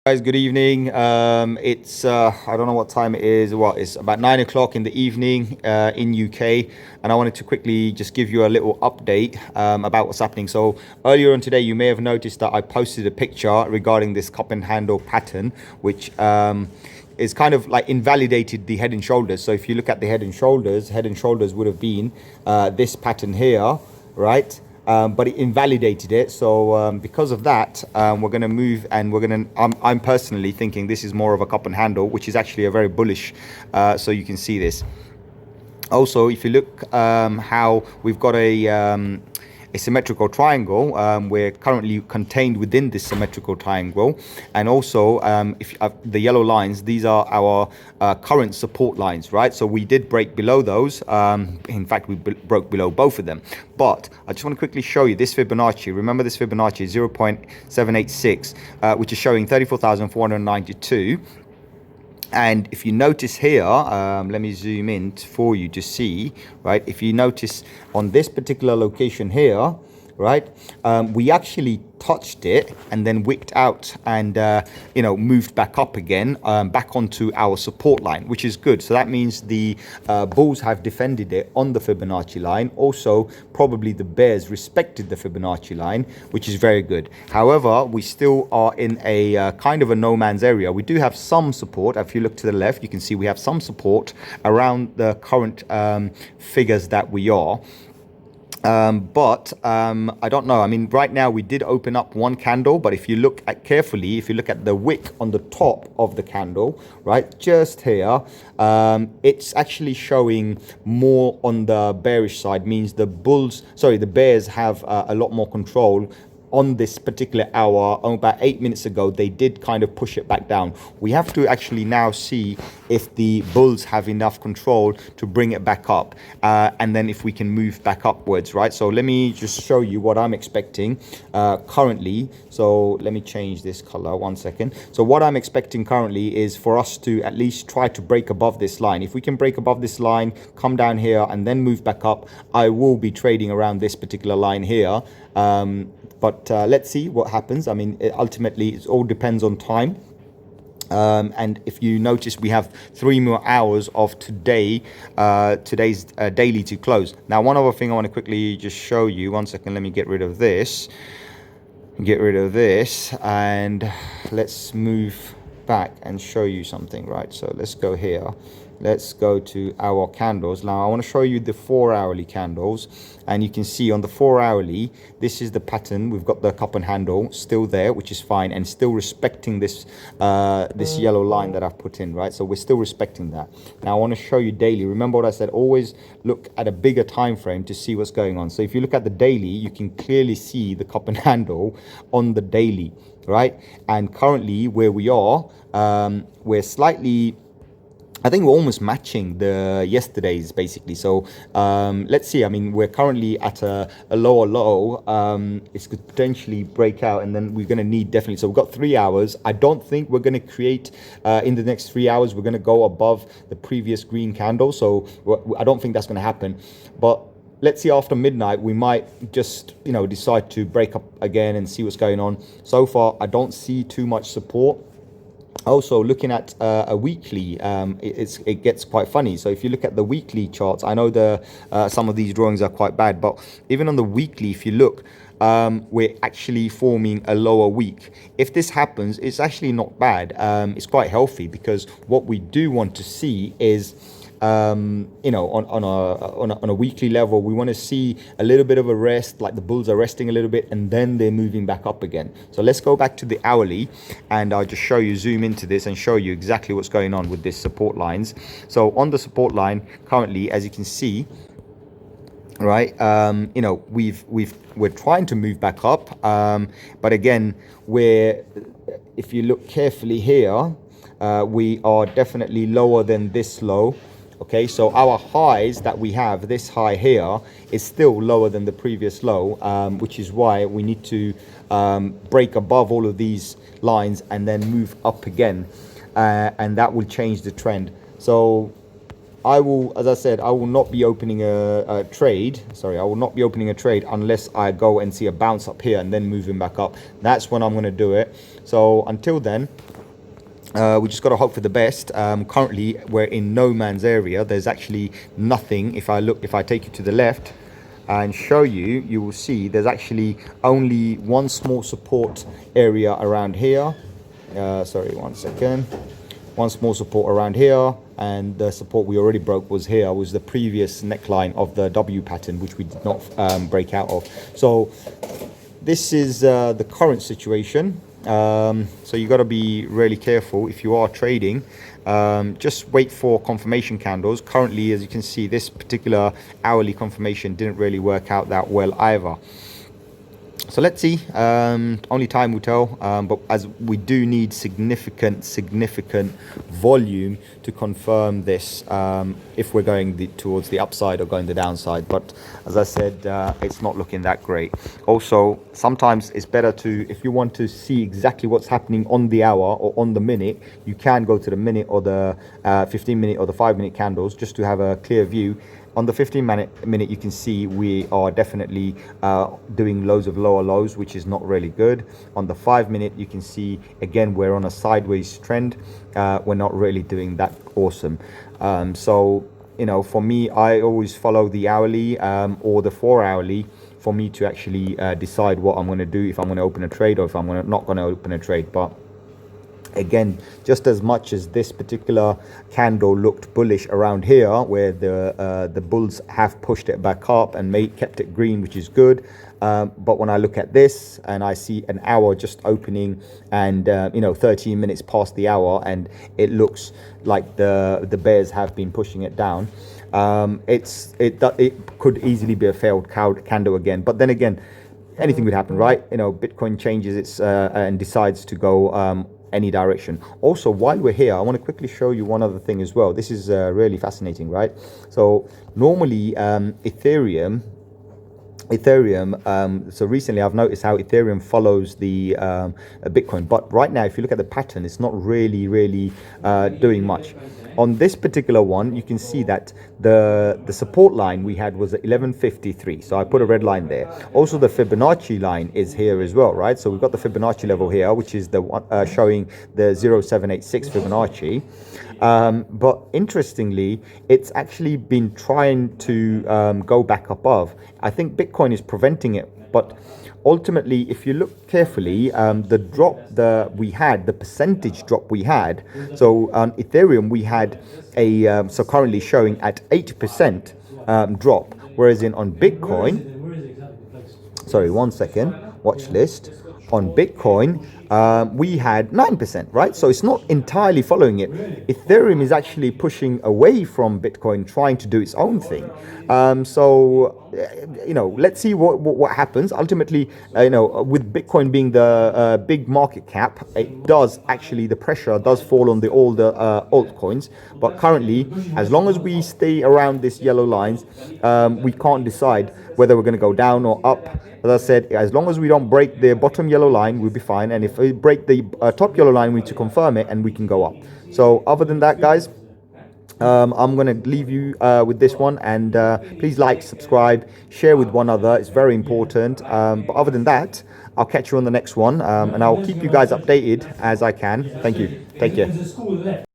Guys, good evening. It's I don't know what time it is. It's about 9 o'clock in the evening in UK, and I wanted to quickly just give you a little update about what's happening. So earlier on today, you may have noticed that I posted a picture regarding this cup and handle pattern, which is kind of like invalidated the head and shoulders. So if you look at the head and shoulders would have been this pattern here, right? But it invalidated it. So because of that, we're going to move, and I'm personally thinking this is more of a cup and handle, which is actually a very bullish. So you can see this. Also, if you look how we've got a symmetrical triangle, we're currently contained within this symmetrical triangle, and also if the yellow lines, these are our current support lines, right? So we did break below those. In fact, we broke below both of them. But I just want to quickly show you this Fibonacci. Remember, this Fibonacci is 0.786, which is showing 34,492. And if you notice here, let me zoom in for you to see, right? If you notice on this particular location here, right, we actually touched it and then wicked out and moved back up again, back onto our support line, which is good. So that means the bulls have defended it on the Fibonacci line. Also, probably the bears respected the Fibonacci line, which is very good. However, we still are in a kind of a no man's area. We do have some support. If you look to the left, you can see we have some support around the current figures that we are. But I don't know. I mean, right now we did open up one candle, but if you look at carefully, if you look at the wick on the top of the candle, right, just here, it's actually showing more on the bearish side. Means the bears have a lot more control on this particular hour. About 8 minutes ago, they did kind of push it back down. We have to actually now see if the bulls have enough control to bring it back up, and then if we can move back upwards, right? So let me just show you what I'm expecting currently. So let me change this color 1 second. So what I'm expecting currently is for us to at least try to break above this line. If we can break above this line, come down here and then move back up, I will be trading around this particular line here. But let's see what happens. I mean, ultimately, it all depends on time. And if you notice, we have 3 more hours of today's daily to close. Now, one other thing I want to quickly just show you. 1 second, let me get rid of this. And let's move back and show you something, right? So let's go here. Let's go to our candles. Now I want to show you the 4-hourly candles, and you can see on the 4-hourly, this is the pattern. We've got the cup and handle still there, which is fine, and still respecting this this yellow line that I've put in, right? So we're still respecting that. Now I want to show you daily. Remember what I said, always look at a bigger time frame to see what's going on. So if you look at the daily, you can clearly see the cup and handle on the daily, right? And currently where we are, we're slightly, I think we're almost matching the yesterday's basically. So let's see. I mean, we're currently at a lower low. It could potentially break out, and then we're going to need definitely. So we've got 3 hours. I don't think we're going to create in the next 3 hours. We're going to go above the previous green candle. So I don't think that's going to happen. But let's see, after midnight, we might just, decide to break up again and see what's going on. So far, I don't see too much support. Also, looking at a weekly, it gets quite funny. So if you look at the weekly charts, I know some of these drawings are quite bad, but even on the weekly, if you look, we're actually forming a lower week. If this happens, it's actually not bad. It's quite healthy, because what we do want to see is, on a weekly level, we want to see a little bit of a rest, like the bulls are resting a little bit, and then they're moving back up again. So let's go back to the hourly, and I'll just zoom into this and show you exactly what's going on with this support lines. So on the support line currently, as you can see, right, we're trying to move back up, but again, if you look carefully here, we are definitely lower than this low. Okay, so our highs that we have, this high here, is still lower than the previous low, which is why we need to break above all of these lines and then move up again, and that will change the trend. So I will, as I said, I will not be opening a trade. Sorry, I will not be opening a trade unless I go and see a bounce up here and then moving back up. That's when I'm going to do it. So until then, we just got to hope for the best. Currently, we're in no man's area. There's actually nothing. If I take you to the left and show you, you will see there's actually only one small support area around here. Sorry, one second. One small support around here, and the support we already broke was here, was the previous neckline of the W pattern, which we did not break out of. So this is the current situation. So you got to be really careful if you are trading. Just wait for confirmation candles. Currently, as you can see, this particular hourly confirmation didn't really work out that well either. So let's see. Only time will tell, but as we do need significant volume to confirm this, if we're going towards the upside or going the downside. But as I said, it's not looking that great. Also, sometimes it's better to, if you want to see exactly what's happening on the hour or on the minute, you can go to the minute or the 15-minute or the 5-minute candles just to have a clear view. On the 15-minute, you can see we are definitely doing loads of lower lows, which is not really good. On the 5-minute, you can see, again, we're on a sideways trend. We're not really doing that awesome. So, you know, for me, I always follow the hourly or the 4-hourly for me to actually decide what I'm going to do, if I'm going to open a trade or if I'm not going to open a trade. But again, just as much as this particular candle looked bullish around here, where the bulls have pushed it back up and kept it green, which is good. But when I look at this and I see an hour just opening and you know, 13 minutes past the hour, and it looks like the bears have been pushing it down, it could easily be a failed candle again. But then again, anything could happen, right? You know, Bitcoin changes its and decides to go any direction. Also, while we're here, I want to quickly show you one other thing as well. This is really fascinating, right? So normally Ethereum, so recently I've noticed how Ethereum follows the Bitcoin, but right now if you look at the pattern, it's not really doing much. On this particular one, you can see that the support line we had was at 1153, so I put a red line there. Also, the Fibonacci line is here as well, right? So we've got the Fibonacci level here, which is the one showing the 0786 Fibonacci. But interestingly, it's actually been trying to go back above. I think Bitcoin is preventing it, but ultimately, if you look carefully, the drop we had, the percentage drop we had, so on Ethereum we had a so currently showing at 8% drop, whereas on Bitcoin, sorry, one second, watch list, on Bitcoin we had 9%, right? So it's not entirely following it. Ethereum is actually pushing away from Bitcoin, trying to do its own thing. So you know, let's see what happens. Ultimately, you know, with Bitcoin being the big market cap, it does actually, the pressure does fall on all the altcoins. But currently, as long as we stay around this yellow lines, we can't decide whether we're going to go down or up. As I said, as long as we don't break the bottom yellow line, we'll be fine. And if we break the top yellow line, we need to confirm it and we can go up. So other than that, guys, I'm going to leave you with this one, and please like, subscribe, share with one another. It's very important. But other than that, I'll catch you on the next one, and I'll keep you guys updated as I can. Thank you. Take care.